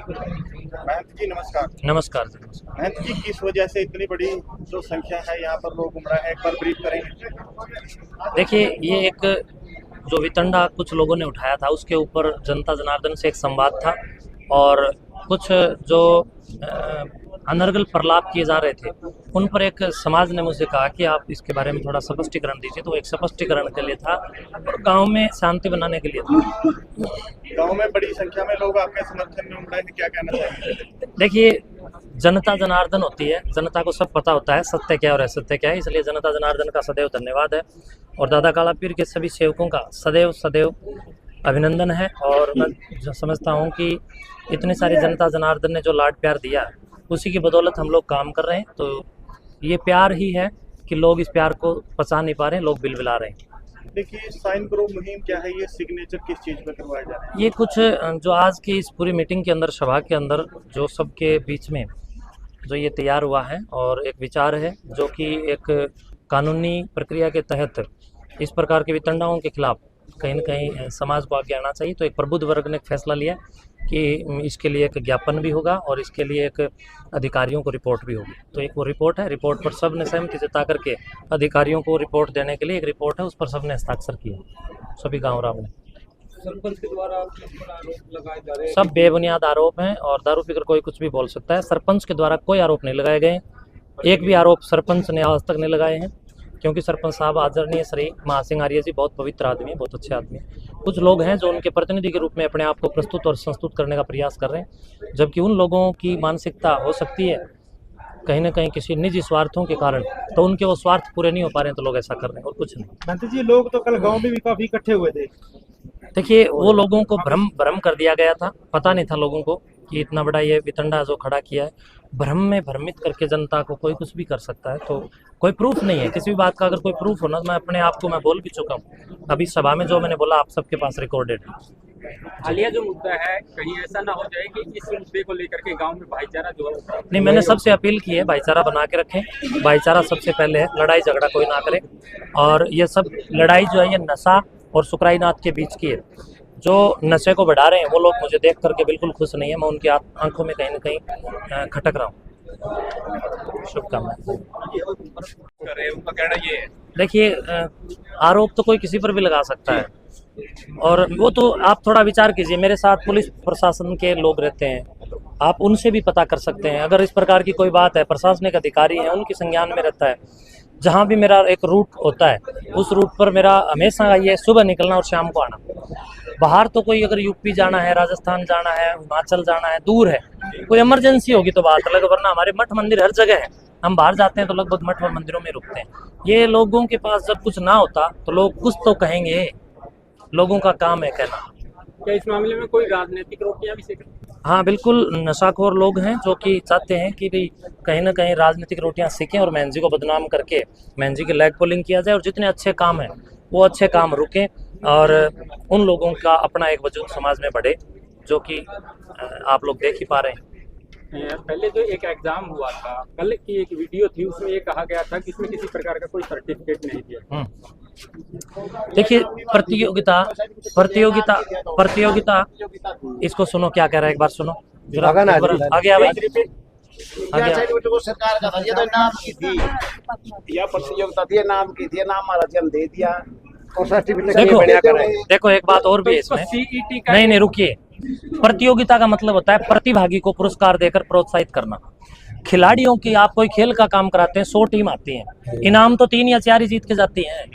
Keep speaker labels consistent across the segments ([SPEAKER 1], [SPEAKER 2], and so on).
[SPEAKER 1] महंत जी नमस्कार।
[SPEAKER 2] नमस्कार जी, नमस्कार।
[SPEAKER 1] महंत जी किस वजह से इतनी बड़ी जो संख्या है यहाँ पर लोग घूम रहे हैं, एक बार ब्रीफ करेंगे?
[SPEAKER 2] देखिए, ये एक जो वितंडा कुछ लोगों ने उठाया था, उसके ऊपर जनता जनार्दन से एक संवाद था और कुछ जो अनर्गल प्रलाप किए जा रहे थे, उन पर एक समाज ने मुझसे कहा कि आप इसके बारे में थोड़ा स्पष्टीकरण दीजिए। तो एक स्पष्टीकरण के लिए था और गांव में शांति बनाने के लिए था।
[SPEAKER 1] गांव में बड़ी संख्या में लोग आपके समर्थन में उमड़े हैं, क्या कहना चाहिए?
[SPEAKER 2] देखिए, जनता जनार्दन होती है, जनता को सब पता होता है सत्य क्या और असत्य क्या है, इसलिए जनता जनार्दन का सदैव धन्यवाद है और दादा काला पीर के सभी सेवकों का सदैव सदैव अभिनंदन है। और मैं समझता हूँ कि इतनी सारी जनता जनार्दन ने जो लाड प्यार दिया, उसी की बदौलत हम लोग काम कर रहे हैं। तो ये प्यार ही है कि लोग इस प्यार को पचा नहीं पा रहे हैं, लोग बिलबिला रहे हैं।
[SPEAKER 1] देखिए, साइन करो मुहिम क्या है, ये सिग्नेचर किस चीज पे करवाया जा रहा है?
[SPEAKER 2] ये कुछ जो आज की इस पूरी मीटिंग के अंदर, सभा के अंदर जो सबके बीच में जो ये तैयार हुआ है और एक विचार है जो कि एक कानूनी प्रक्रिया के तहत इस प्रकार के वितंडाओं के खिलाफ कहीं न कहीं समाज को आगे आना चाहिए। तो एक प्रबुद्ध वर्ग ने एक फैसला लिया कि इसके लिए एक ज्ञापन भी होगा और इसके लिए एक अधिकारियों को रिपोर्ट भी होगी। तो एक वो रिपोर्ट है, रिपोर्ट पर सब ने सहमति जता करके अधिकारियों को रिपोर्ट देने के लिए एक रिपोर्ट है, उस पर सब ने हस्ताक्षर किया, सभी गाँव राव ने।
[SPEAKER 3] सरपंच के द्वारा आरोप लगाए जा रहे हैं।
[SPEAKER 2] सब बेबुनियाद आरोप हैं और दारू पीकर कोई कुछ भी बोल सकता है। सरपंच के द्वारा कोई आरोप नहीं लगाए गए, एक भी आरोप सरपंच ने आज तक नहीं लगाए हैं, क्योंकि सरपंच साहब आदरणीय श्री महासिंह आर्य जी बहुत पवित्र आदमी है, बहुत अच्छे आदमी हैं। कुछ लोग हैं जो उनके प्रतिनिधि के रूप में अपने आप को प्रस्तुत और संस्तुत करने का प्रयास कर रहे हैं, जबकि उन लोगों की मानसिकता हो सकती है कहीं ना कहीं किसी निजी स्वार्थों के कारण, तो उनके वो स्वार्थ पूरे नहीं हो पा रहे हैं, तो लोग ऐसा कर रहे हैं और कुछ नहीं।
[SPEAKER 1] महंत जी, लोग तो कल गांव में भी काफी इकट्ठे हुए थे।
[SPEAKER 2] देखिए, वो लोगों को भ्रम कर दिया गया था, पता नहीं था लोगों को कि इतना बड़ा ये वितंडा जो खड़ा किया है, भ्रम में भ्रमित करके जनता को कोई कुछ भी कर सकता है। तो कोई प्रूफ नहीं है किसी भी बात का। अगर कोई प्रूफ हो ना, मैं अपने आप को मैं बोल भी चुका हूँ अभी सभा में, जो मैंने बोला आप सबके पास रिकॉर्डेड है।
[SPEAKER 3] हालिया जो मुद्दा है, कहीं ऐसा ना हो जाए कि इस मुद्दे को लेकर के गांव में भाईचारा जो है,
[SPEAKER 2] नहीं, मैंने सबसे अपील की है भाईचारा बना के रखें, भाईचारा सबसे पहले है, लड़ाई झगड़ा कोई ना करे। और ये सब लड़ाई जो है ये नशा और सुकराईनाथ के बीच की है। जो नशे को बढ़ा रहे हैं वो लोग मुझे देख करके बिल्कुल खुश नहीं है, मैं उनकी आंखों में कहीं ना कहीं खटक रहा हूँ। शुभकामनाएं।
[SPEAKER 3] उनका कहना ये है।
[SPEAKER 2] देखिए, आरोप तो कोई किसी पर भी लगा सकता है और वो तो आप थोड़ा विचार कीजिए। मेरे साथ पुलिस प्रशासन के लोग रहते हैं, आप उनसे भी पता कर सकते हैं। अगर इस प्रकार की कोई बात है, प्रशासनिक अधिकारी हैं, उनके संज्ञान में रहता है। जहाँ भी मेरा एक रूट होता है, उस रूट पर मेरा हमेशा ये सुबह निकलना और शाम को आना। बाहर तो कोई अगर यूपी जाना है, राजस्थान जाना है, हिमाचल जाना है, दूर है, कोई इमरजेंसी होगी तो बात अलग, वरना हमारे मठ मंदिर हर जगह है। हम बाहर जाते हैं तो लगभग मठ और मंदिरों में रुकते हैं। ये लोगों के पास जब कुछ ना होता तो लोग कुछ तो कहेंगे, लोगों का काम है कहना।
[SPEAKER 3] क्या इस मामले में कोई राजनीतिक रोटियां भी सेक?
[SPEAKER 2] हाँ बिल्कुल, नशाखोर लोग हैं जो कि चाहते हैं कि भाई कहीं ना कहीं राजनीतिक रोटियां सीखें और महंत जी को बदनाम करके महंत जी की लेग पुलिंग किया जाए और जितने अच्छे काम हैं वो अच्छे काम रुकें और उन लोगों का अपना एक वजूद समाज में बढ़े, जो कि आप लोग देख ही पा रहे हैं।
[SPEAKER 3] पहले जो एक एग्जाम हुआ था, कल की एक वीडियो थी, उसमें ये कहा गया था कि इसमें किसी प्रकार का कोई सर्टिफिकेट नहीं दिया।
[SPEAKER 2] देखिए, प्रतियोगिता इसको सुनो क्या कह रहा है, एक बार सुनो आगे आ भाई।
[SPEAKER 4] सरकार का था, ये तो नाम की थी, यह प्रतियोगिता थी, नाम की थी, नाम हमारा जन दे दिया और सर्टिफिकेट
[SPEAKER 2] देखो एक बात और भी है इसमें। नहीं, रुकिए। प्रतियोगिता का मतलब होता है प्रतिभागी को पुरस्कार देकर प्रोत्साहित करना। खिलाड़ियों की, आप कोई खेल का काम कराते हैं, 100 टीम आती है, इनाम तो 3 या 4 ही जीत के जाती हैं।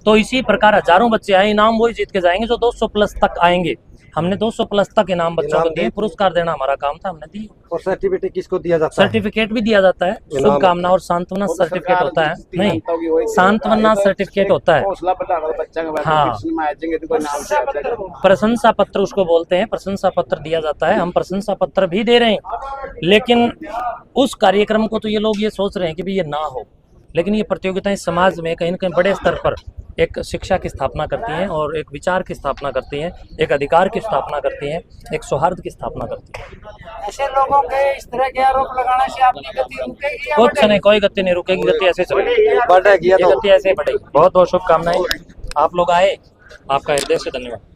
[SPEAKER 2] तो इसी प्रकार हजारों बच्चे आए, इनाम वही जीत के जाएंगे जो 200 प्लस तक आएंगे। हमने 200 प्लस तक इनाम बच्चों को दिए, पुरस्कार देना हमारा काम था, हमने दी।
[SPEAKER 4] और सर्टिफिकेट किसको दिया जाता है?
[SPEAKER 2] सर्टिफिकेट भी दिया जाता है, शुभकामना और सांत्वना सर्टिफिकेट होता है। नहीं, सांत्वना सर्टिफिकेट होता है। हाँ, प्रशंसा पत्र उसको बोलते हैं, प्रशंसा पत्र दिया जाता है, हम प्रशंसा पत्र भी दे रहे हैं। लेकिन उस कार्यक्रम को तो ये लोग ये सोच रहे हैं कि भाई ये ना हो, लेकिन ये प्रतियोगिताएं समाज में कहीं न कहीं बड़े स्तर पर एक शिक्षा की स्थापना करती हैं और एक विचार की स्थापना करती हैं, एक अधिकार की स्थापना करती हैं, एक सौहार्द की स्थापना करती हैं।
[SPEAKER 5] ऐसे लोगों के इस तरह के आरोप लगाने से आपकी गति रुकेगी या
[SPEAKER 2] कुछ नहीं, कोई गति नहीं रुकेगी, गति ऐसे चलेगी, गति ऐसे बढ़ेगी। बहुत बहुत शुभकामनाएं। आप लोग आए, आपका हृदय से धन्यवाद।